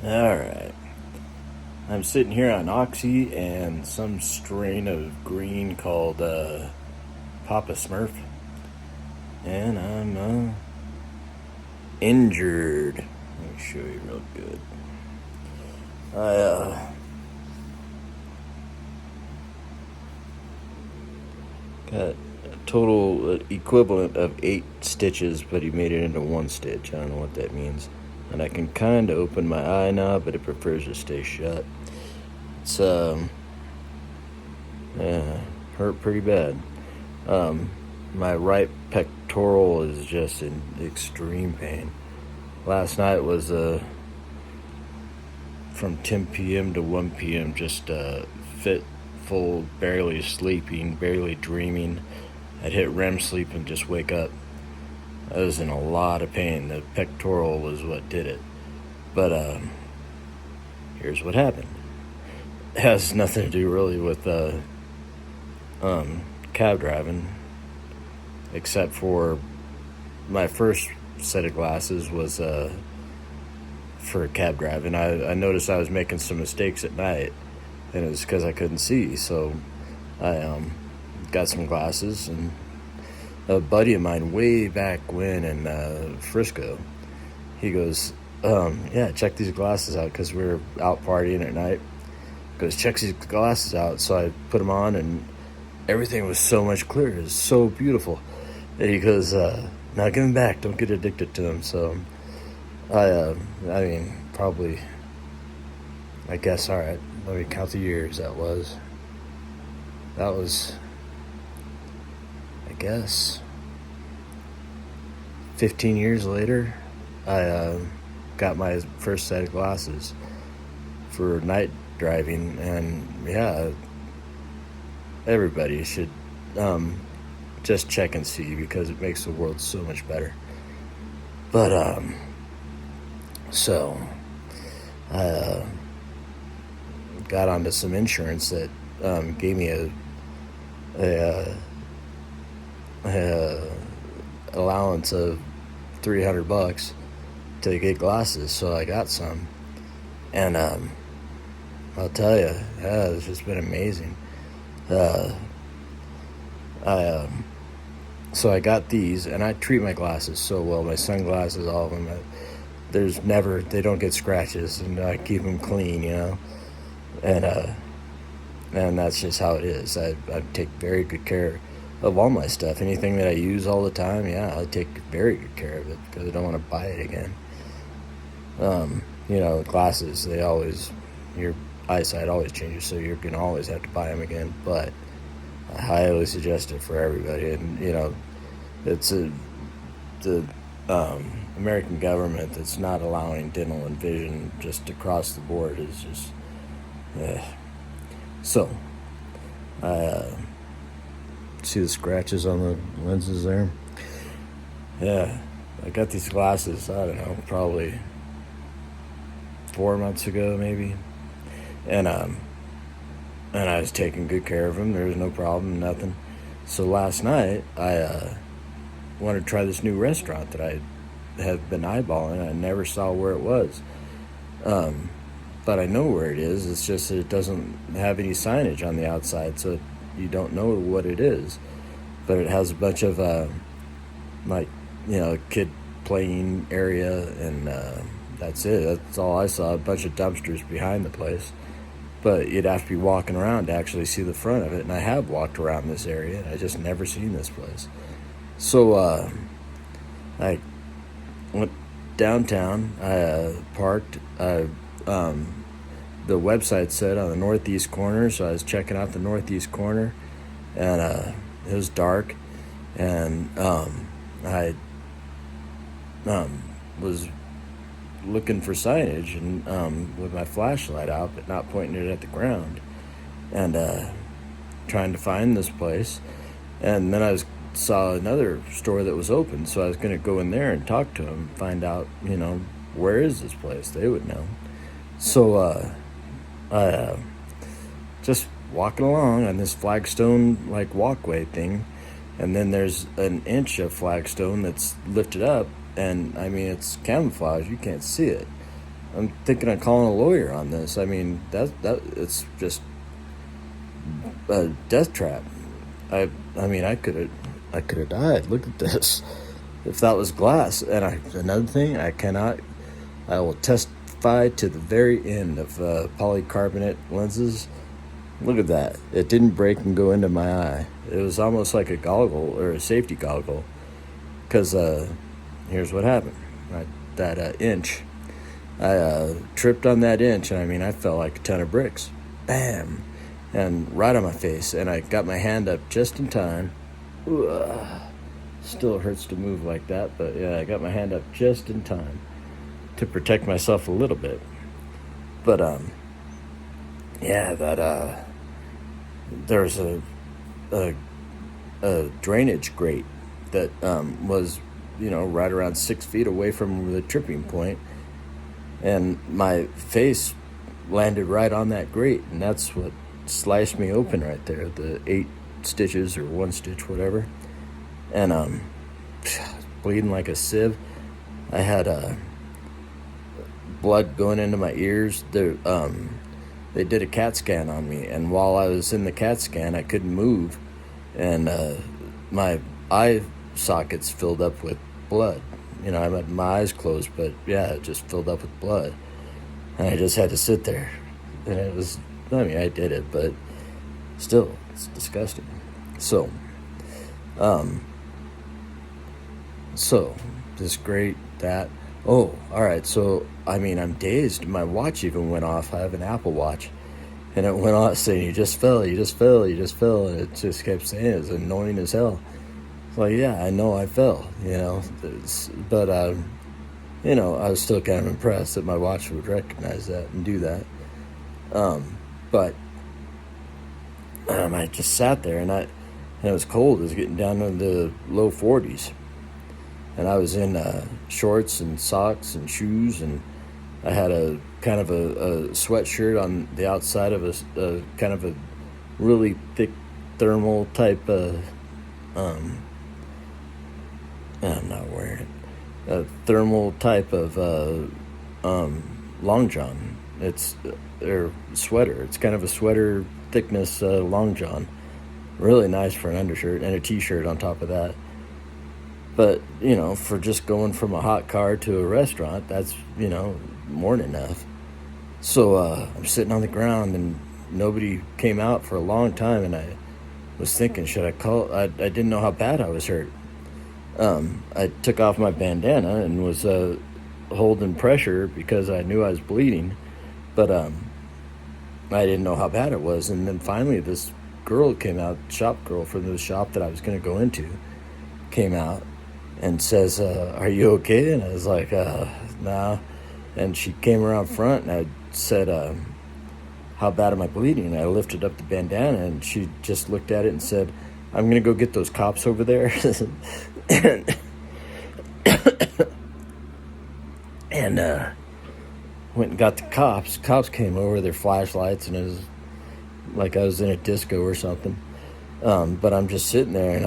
Alright. I'm sitting here on Oxy and some strain of green called Papa Smurf. And I'm injured. Let me show you real good. I got a total equivalent of 8 stitches, but he made it into 1 stitch. I don't know what that means. And I can kind of open my eye now, but it prefers to stay shut. It's hurt pretty bad. My right pectoral is just in extreme pain. Last night was from 10 p.m. to 1 p.m. just fitful, barely sleeping, barely dreaming. I'd hit REM sleep and just wake up. I was in a lot of pain. The pectoral was what did it. But here's what happened. It has nothing to do really with cab driving, except for my first set of glasses was for cab driving. I noticed I was making some mistakes at night, and it was because I couldn't see. So I got some glasses, and a buddy of mine way back when in Frisco, he goes, yeah, check these glasses out, because we were out partying at night. Goes, check these glasses out. So I put them on, and everything was so much clearer. It was so beautiful. And he goes, now give them back. Don't get addicted to them. So I mean, probably, I guess, all right, let me count the years. That was, I guess, 15 years later, I got my first set of glasses for night driving. And yeah, everybody should just check and see, because it makes the world so much better. But so I got onto some insurance that gave me a allowance of $300 to get glasses. So I got some, and I'll tell you, yeah, it's just been amazing. So I got these, and I treat my glasses so well. My sunglasses, all of them, they don't get scratches, and I keep them clean, and that's just how it is. I take very good care of all my stuff. Anything that I use all the time, yeah, I take very good care of it, because I don't want to buy it again. Glasses, your eyesight always changes, so you're going to always have to buy them again. But I highly suggest it for everybody. And it's the American government that's not allowing dental and vision just across the board is just so I see the scratches on the lenses there. Yeah, I got these glasses, I don't know, probably 4 months ago maybe, and I was taking good care of them. There was no problem, nothing. So last night, I wanted to try this new restaurant that I have been eyeballing. I never saw where it was. But I know where it is. It's just that it doesn't have any signage on the outside, so you don't know what it is. But it has a bunch of, kid playing area, and that's it. That's all I saw, a bunch of dumpsters behind the place. But you'd have to be walking around to actually see the front of it. And I have walked around this area, and I just never seen this place. So I went downtown. I parked. The website said on the northeast corner, so I was checking out the northeast corner, and it was dark, and I was looking for signage, and with my flashlight out, but not pointing it at the ground, and trying to find this place. And then I saw another store that was open, so I was going to go in there and talk to them, find out, where is this place? They would know. So I just walking along on this flagstone walkway thing, and then there's an inch of flagstone that's lifted up, and I mean, it's camouflage, you can't see it. I'm thinking of calling a lawyer on this. I mean, that it's just a death trap. I mean, I could have died. Look at this. If that was glass, and another thing, I will testify to the very end of polycarbonate lenses. Look at that. It didn't break and go into my eye. It was almost like a goggle or a safety goggle. Because here's what happened. Right, that inch. I tripped on that inch, and I mean, I felt like a ton of bricks. Bam! And right on my face. And I got my hand up just in time. Still hurts to move like that, but yeah, I got my hand up just in time to protect myself a little bit. But yeah, that there's a drainage grate that was, right around 6 feet away from the tripping point, and my face landed right on that grate, and that's what sliced me open right there. The 8 stitches or 1 stitch, whatever, and bleeding like a sieve. I had blood going into my ears. They did a CAT scan on me, and while I was in the CAT scan, I couldn't move, and my eye sockets filled up with blood. I had my eyes closed, but yeah, it just filled up with blood, and I just had to sit there, and it was, I mean, I did it, but still, it's disgusting. So this great that. Oh, all right. So, I mean, I'm dazed. My watch even went off. I have an Apple Watch. And it went off saying, you just fell. And it just kept saying it. It's annoying as hell. It's like, yeah, I know I fell, But, I was still kind of impressed that my watch would recognize that and do that. But I just sat there, and it was cold. It was getting down to the low 40s. And I was in shorts and socks and shoes, and I had a kind of a sweatshirt on the outside of a kind of a really thick thermal type. I'm not wearing it. A thermal type of long john. It's or sweater. It's kind of a sweater thickness long john. Really nice for an undershirt, and a t-shirt on top of that. But, for just going from a hot car to a restaurant, that's, more than enough. So I'm sitting on the ground, and nobody came out for a long time, and I was thinking, should I call? I didn't know how bad I was hurt. I took off my bandana and was holding pressure because I knew I was bleeding, but I didn't know how bad it was. And then finally this girl came out, shop girl from the shop that I was going to go into, came out and says, are you okay? And I was like, nah. And she came around front, and I said, how bad am I bleeding? And I lifted up the bandana, and she just looked at it and said, I'm going to go get those cops over there. and went and got the cops. Cops came over, their flashlights, and it was like I was in a disco or something. But I'm just sitting there, and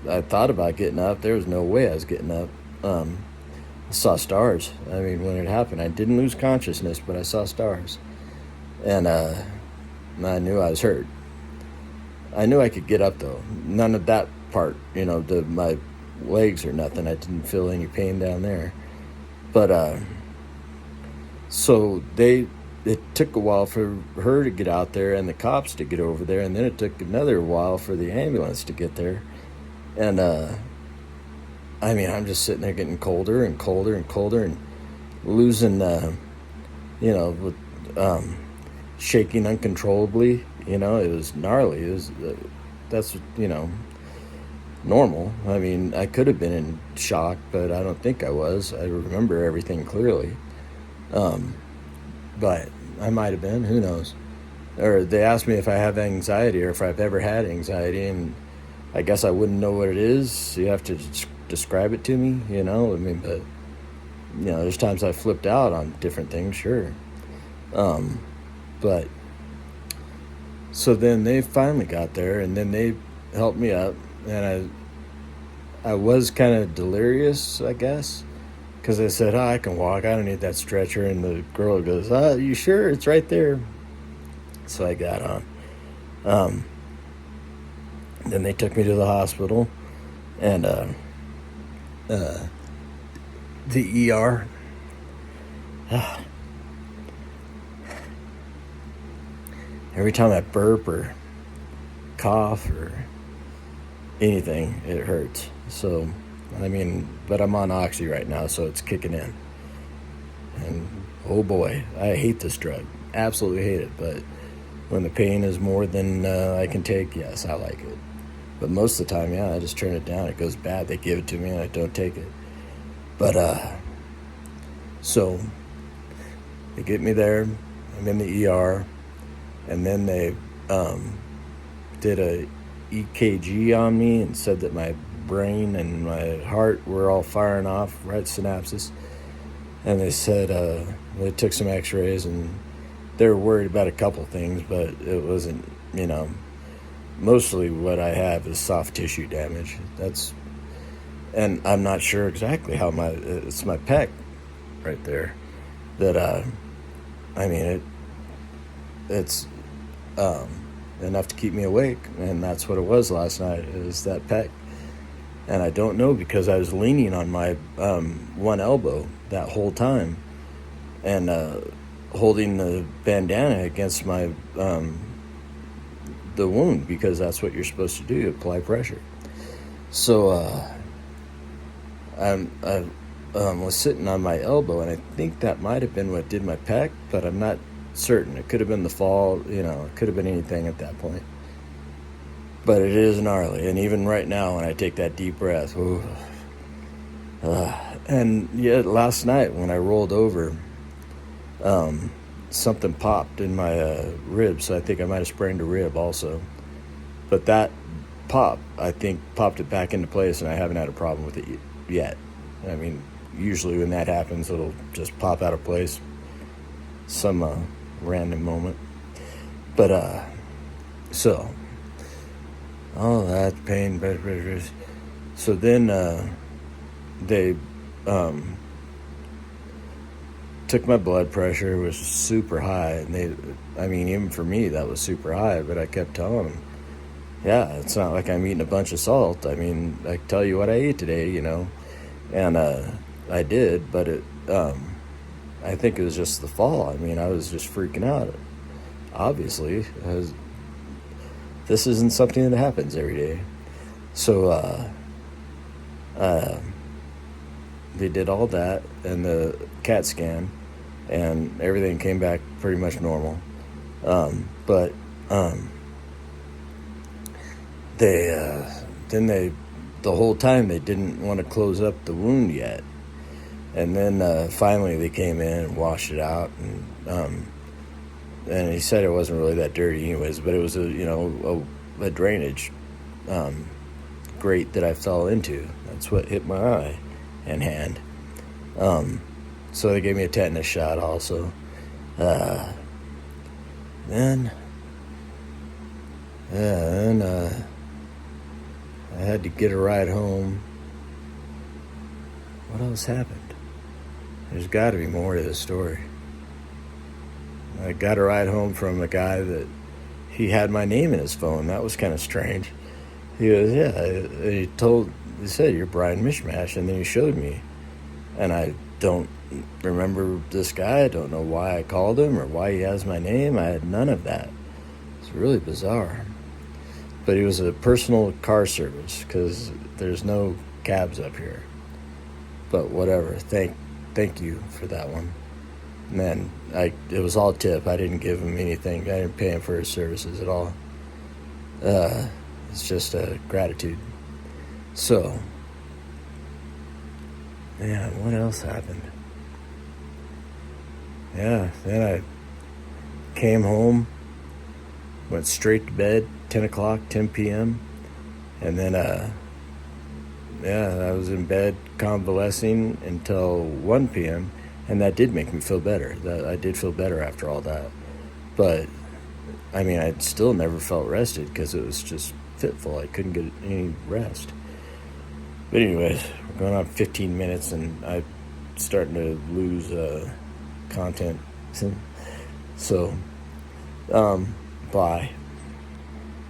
I thought about getting up. There was no way I was getting up. I saw stars. I mean, when it happened, I didn't lose consciousness, but I saw stars. And I knew I was hurt. I knew I could get up, though. None of that part, my legs or nothing. I didn't feel any pain down there. But, so it took a while for her to get out there and the cops to get over there, and then it took another while for the ambulance to get there. And I mean, I'm just sitting there getting colder and colder and colder and losing, with shaking uncontrollably. It was gnarly. It was that's normal. I mean, I could have been in shock, but I don't think I was. I remember everything clearly. But I might have been, who knows? Or they asked me if I have anxiety or if I've ever had anxiety, and I guess I wouldn't know what it is. You have to describe it to me, I mean, but, there's times I flipped out on different things, sure. But, so then they finally got there, and then they helped me up, and I was kind of delirious, I guess, because I said, I can walk. I don't need that stretcher. And the girl goes, you sure? It's right there. So I got on. Then they took me to the hospital. And the ER. Every time I burp or cough or anything, it hurts. So, but I'm on Oxy right now, so it's kicking in. And oh boy, I hate this drug. Absolutely hate it. But when the pain is more than I can take, yes, I like it. But most of the time, I just turn it down. It goes bad. They give it to me and I don't take it. But, so they get me there. I'm in the ER. And then they did a EKG on me and said that my brain and my heart were all firing off, right synapses. And they said they took some x-rays and they were worried about a couple things, but it wasn't, mostly what I have is soft tissue damage. And I'm not sure exactly how it's my pec right there that, it's enough to keep me awake, and that's what it was last night, is that pec. And I don't know, because I was leaning on my one elbow that whole time and holding the bandana against my the wound, because that's what you're supposed to do, apply pressure. So I was sitting on my elbow, and I think that might have been what did my pec, but I'm not certain. It could have been the fall, it could have been anything at that point. But it is gnarly, and even right now when I take that deep breath, and last night when I rolled over, something popped in my ribs, so I think I might have sprained a rib also. But that pop, I think, popped it back into place, and I haven't had a problem with it yet. Usually when that happens, it'll just pop out of place some random moment. But so all that pain, so then they took my blood pressure. It was super high, and even for me that was super high, but I kept telling them, it's not like I'm eating a bunch of salt. I tell you what I ate today, and I did, but it I think it was just the fall. I was just freaking out. Obviously, this isn't something that happens every day. So they did all that and the CAT scan, and everything came back pretty much normal. But the whole time they didn't want to close up the wound yet. And then finally they came in and washed it out, and he said it wasn't really that dirty anyways, but it was a drainage grate that I fell into. That's what hit my eye and hand. So they gave me a tetanus shot also. Then I had to get a ride home. What else happened? There's got to be more to this story. I got a ride home from a guy that he had my name in his phone. That was kind of strange. He goes, he said, "You're Brian Mishmash," and then he showed me. And I don't remember this guy. I don't know why I called him or why he has my name. I had none of that. It's really bizarre. But he was a personal car service, because there's no cabs up here. But whatever. Thank you for that one. And then it was all tip. I didn't give him anything. I didn't pay him for his services at all. It's just gratitude. So, what else happened? Then I came home, went straight to bed, 10 o'clock, 10 p.m. And then, I was in bed convalescing until 1 p.m., and that did make me feel better. I did feel better after all that. But, I still never felt rested, because it was just fitful. I couldn't get any rest. But anyways, we're going on 15 minutes, and I starting to lose content. So, bye.